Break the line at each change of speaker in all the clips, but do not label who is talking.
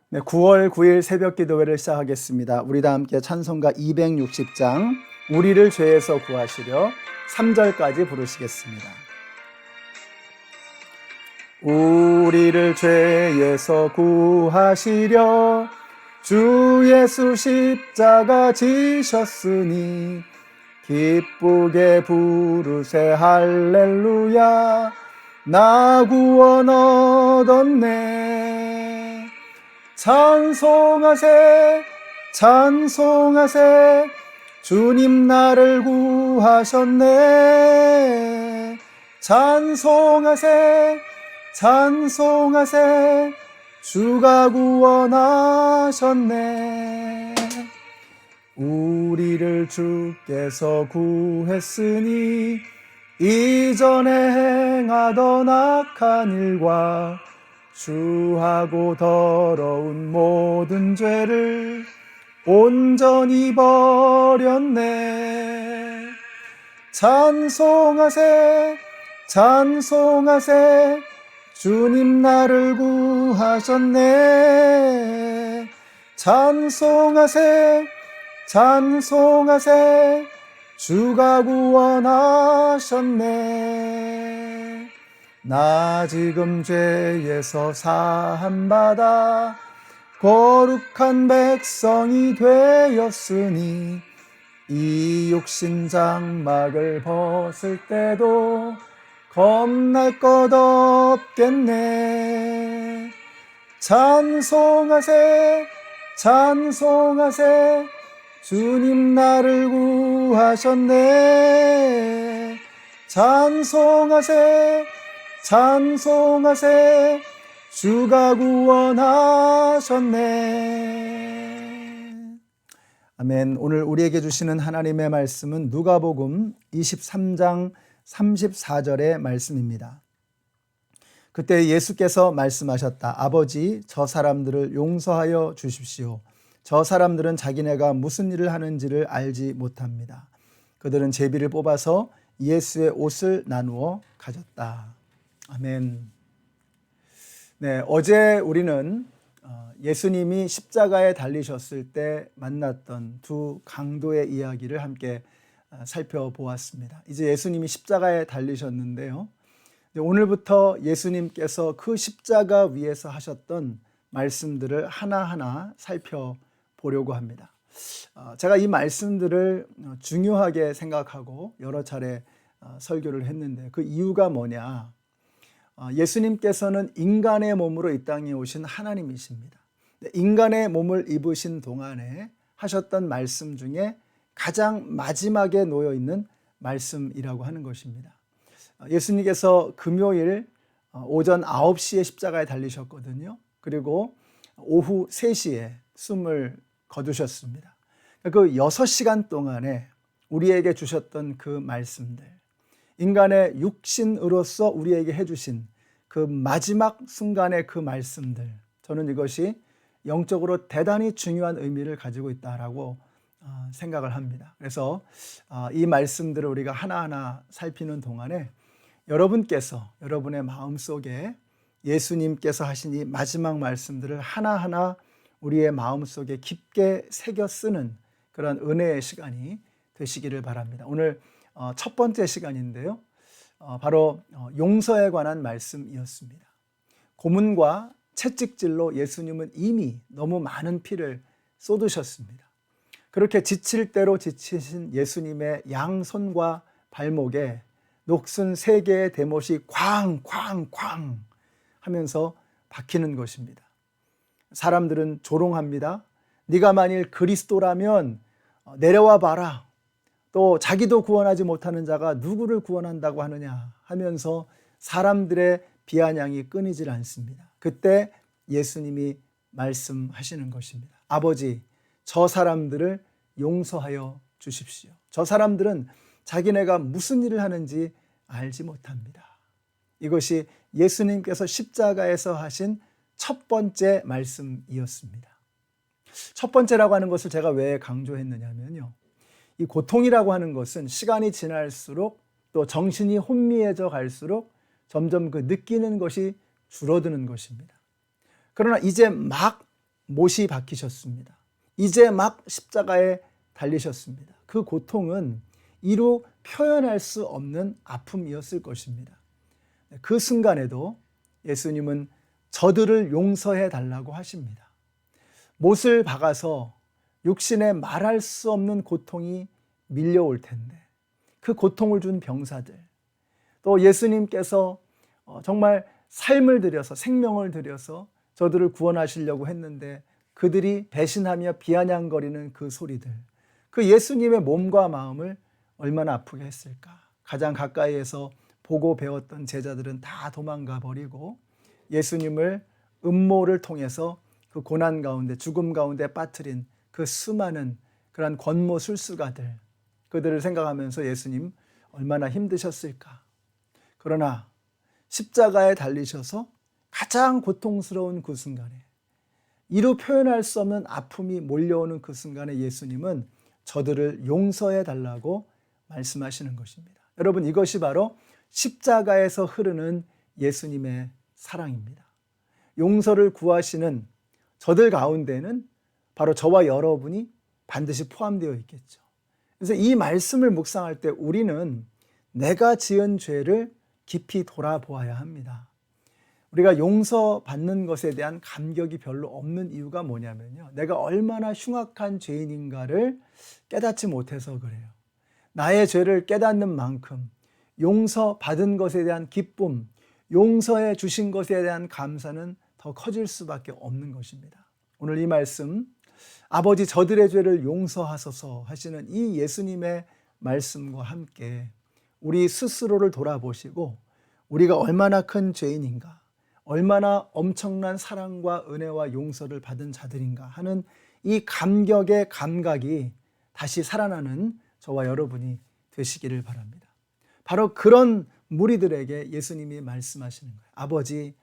네, 9월 9일 새벽 기도회를 시작하겠습니다. 우리 다 함께 찬송가 260장 우리를 죄에서 구하시려 3절까지 부르시겠습니다. 우리를 죄에서 구하시려 주 예수 십자가 지셨으니 기쁘게 부르세 할렐루야 나 구원 얻었네. 찬송하세 찬송하세 주님 나를 구하셨네. 찬송하세 찬송하세 주가 구원하셨네. 우리를 주께서 구했으니 이전에 행하던 악한 일과 주하고 더러운 모든 죄를 온전히 버렸네. 찬송하세 찬송하세 주님 나를 구하셨네. 찬송하세 찬송하세 주가 구원하셨네. 나 지금 죄에서 사함받아 거룩한 백성이 되었으니 이 육신 장막을 벗을 때도 겁날 것 없겠네. 찬송하세 찬송하세 주님 나를 구하셨네. 찬송하세 찬송하세 주가 구원하셨네. 아멘. 오늘 우리에게 주시는 하나님의 말씀은 누가복음 23장 34절의 말씀입니다. 그때 예수께서 말씀하셨다. 아버지, 저 사람들을 용서하여 주십시오. 저 사람들은 자기네가 무슨 일을 하는지를 알지 못합니다. 그들은 제비를 뽑아서 예수의 옷을 나누어 가졌다. 아멘. 네, 어제 우리는 예수님이 십자가에 달리셨을 때 만났던 두 강도의 이야기를 함께 살펴보았습니다. 이제 예수님이 십자가에 달리셨는데요. 오늘부터 예수님께서 그 십자가 위에서 하셨던 말씀들을 하나하나 살펴보려고 합니다. 제가 이 말씀들을 중요하게 생각하고 여러 차례 설교를 했는데 그 이유가 뭐냐? 예수님께서는 인간의 몸으로 이 땅에 오신 하나님이십니다. 인간의 몸을 입으신 동안에 하셨던 말씀 중에 가장 마지막에 놓여 있는 말씀이라고 하는 것입니다. 예수님께서 금요일 오전 9시에 십자가에 달리셨거든요. 그리고 오후 3시에 숨을 거두셨습니다. 그 6시간 동안에 우리에게 주셨던 그 말씀들, 인간의 육신으로서 우리에게 해주신 그 마지막 순간의 그 말씀들, 저는 이것이 영적으로 대단히 중요한 의미를 가지고 있다라고 생각을 합니다. 그래서 이 말씀들을 우리가 하나하나 살피는 동안에 여러분께서 여러분의 마음속에 예수님께서 하신 이 마지막 말씀들을 하나하나 우리의 마음속에 깊게 새겨 쓰는 그런 은혜의 시간이 되시기를 바랍니다. 오늘 첫 번째 시간인데요. 바로 용서에 관한 말씀이었습니다. 고문과 채찍질로 예수님은 이미 너무 많은 피를 쏟으셨습니다. 그렇게 지칠 대로 지치신 예수님의 양손과 발목에 녹슨 3개의 대못이 쾅쾅쾅 하면서 박히는 것입니다. 사람들은 조롱합니다. 네가 만일 그리스도라면 내려와 봐라. 또 자기도 구원하지 못하는 자가 누구를 구원한다고 하느냐 하면서 사람들의 비아냥이 끊이질 않습니다. 그때 예수님이 말씀하시는 것입니다. 아버지, 저 사람들을 용서하여 주십시오. 저 사람들은 자기네가 무슨 일을 하는지 알지 못합니다. 이것이 예수님께서 십자가에서 하신 첫 번째 말씀이었습니다. 첫 번째라고 하는 것을 제가 왜 강조했느냐면요. 이 고통이라고 하는 것은 시간이 지날수록 또 정신이 혼미해져 갈수록 점점 그 느끼는 것이 줄어드는 것입니다. 그러나 이제 막 못이 박히셨습니다. 이제 막 십자가에 달리셨습니다. 그 고통은 이루 표현할 수 없는 아픔이었을 것입니다. 그 순간에도 예수님은 저들을 용서해 달라고 하십니다. 못을 박아서 육신에 말할 수 없는 고통이 밀려올 텐데 그 고통을 준 병사들, 또 예수님께서 정말 삶을 들여서 생명을 들여서 저들을 구원하시려고 했는데 그들이 배신하며 비아냥거리는 그 소리들, 그 예수님의 몸과 마음을 얼마나 아프게 했을까. 가장 가까이에서 보고 배웠던 제자들은 다 도망가 버리고 예수님을 음모를 통해서 그 고난 가운데 죽음 가운데 빠뜨린 그 수많은 그러한 권모술수가들, 그들을 생각하면서 예수님 얼마나 힘드셨을까. 그러나 십자가에 달리셔서 가장 고통스러운 그 순간에, 이루 표현할 수 없는 아픔이 몰려오는 그 순간에 예수님은 저들을 용서해 달라고 말씀하시는 것입니다. 여러분, 이것이 바로 십자가에서 흐르는 예수님의 사랑입니다. 용서를 구하시는 저들 가운데는 바로 저와 여러분이 반드시 포함되어 있겠죠. 그래서 이 말씀을 묵상할 때 우리는 내가 지은 죄를 깊이 돌아보아야 합니다. 우리가 용서받는 것에 대한 감격이 별로 없는 이유가 뭐냐면요, 내가 얼마나 흉악한 죄인인가를 깨닫지 못해서 그래요. 나의 죄를 깨닫는 만큼 용서받은 것에 대한 기쁨, 용서해 주신 것에 대한 감사는 더 커질 수밖에 없는 것입니다. 오늘 이 말씀, 아버지 저들의 죄를 용서하소서 하시는 이 예수님의 말씀과 함께 우리 스스로를 돌아보시고 우리가 얼마나 큰 죄인인가, 얼마나 엄청난 사랑과 은혜와 용서를 받은 자들인가 하는 이 감격의 감각이 다시 살아나는 저와 여러분이 되시기를 바랍니다. 바로 그런 무리들에게 예수님이 말씀하시는 거예요. 아버지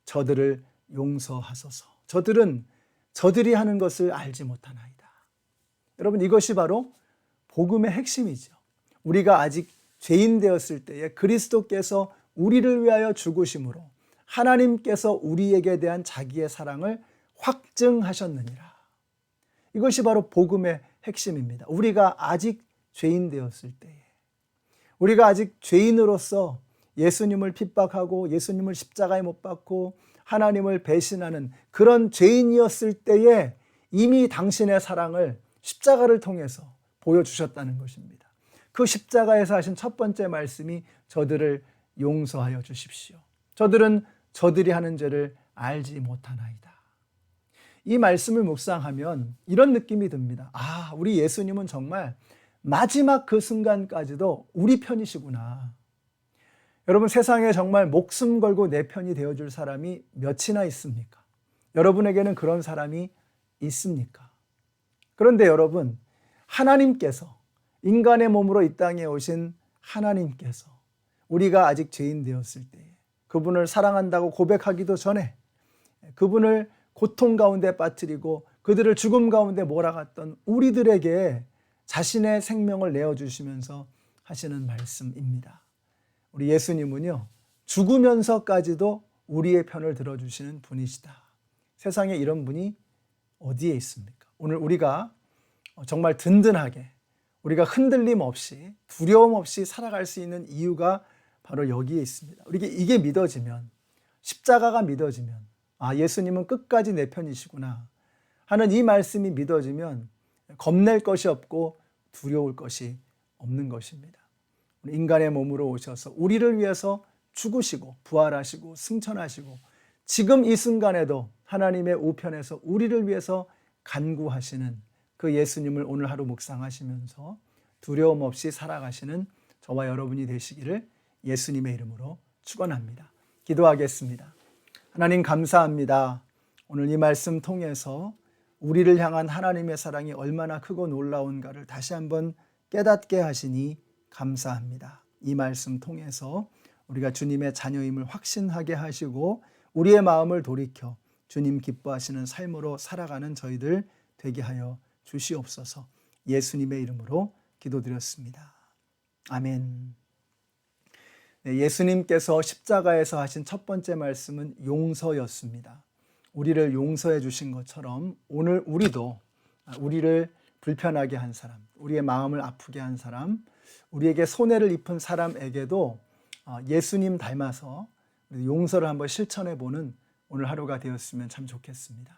저들을 용서하소서. 저들은 저들이 하는 것을 알지 못하나이다. 여러분, 이것이 바로 복음의 핵심이죠. 우리가 아직 죄인 되었을 때에 그리스도께서 우리를 위하여 죽으심으로 하나님께서 우리에게 대한 자기의 사랑을 확증하셨느니라. 이것이 바로 복음의 핵심입니다. 우리가 아직 죄인 되었을 때에, 우리가 아직 죄인으로서 예수님을 핍박하고 예수님을 십자가에 못 박고 하나님을 배신하는 그런 죄인이었을 때에 이미 당신의 사랑을 십자가를 통해서 보여주셨다는 것입니다. 그 십자가에서 하신 첫 번째 말씀이 저들을 용서하여 주십시오. 저들은 저들이 하는 죄를 알지 못하나이다. 이 말씀을 묵상하면 이런 느낌이 듭니다. 아, 우리 예수님은 정말 마지막 그 순간까지도 우리 편이시구나. 여러분, 세상에 정말 목숨 걸고 내 편이 되어줄 사람이 몇이나 있습니까? 여러분에게는 그런 사람이 있습니까? 그런데 여러분, 하나님께서, 인간의 몸으로 이 땅에 오신 하나님께서 우리가 아직 죄인 되었을 때 그분을 사랑한다고 고백하기도 전에 그분을 고통 가운데 빠뜨리고 그들을 죽음 가운데 몰아갔던 우리들에게 자신의 생명을 내어주시면서 하시는 말씀입니다. 우리 예수님은요, 죽으면서까지도 우리의 편을 들어주시는 분이시다. 세상에 이런 분이 어디에 있습니까? 오늘 우리가 정말 든든하게, 우리가 흔들림 없이, 두려움 없이 살아갈 수 있는 이유가 바로 여기에 있습니다. 이게 믿어지면, 십자가가 믿어지면, 아, 예수님은 끝까지 내 편이시구나 하는 이 말씀이 믿어지면 겁낼 것이 없고 두려울 것이 없는 것입니다. 인간의 몸으로 오셔서 우리를 위해서 죽으시고 부활하시고 승천하시고 지금 이 순간에도 하나님의 우편에서 우리를 위해서 간구하시는 그 예수님을 오늘 하루 묵상하시면서 두려움 없이 살아가시는 저와 여러분이 되시기를 예수님의 이름으로 축원합니다. 기도하겠습니다. 하나님, 감사합니다. 오늘 이 말씀 통해서 우리를 향한 하나님의 사랑이 얼마나 크고 놀라운가를 다시 한번 깨닫게 하시니 감사합니다. 이 말씀 통해서 우리가 주님의 자녀임을 확신하게 하시고 우리의 마음을 돌이켜 주님 기뻐하시는 삶으로 살아가는 저희들 되게 하여 주시옵소서. 예수님의 이름으로 기도드렸습니다. 아멘. 네, 예수님께서 십자가에서 하신 첫 번째 말씀은 용서였습니다. 우리를 용서해 주신 것처럼 오늘 우리도 우리를 불편하게 한 사람, 우리의 마음을 아프게 한 사람, 우리에게 손해를 입은 사람에게도 예수님 닮아서 용서를 한번 실천해 보는 오늘 하루가 되었으면 참 좋겠습니다.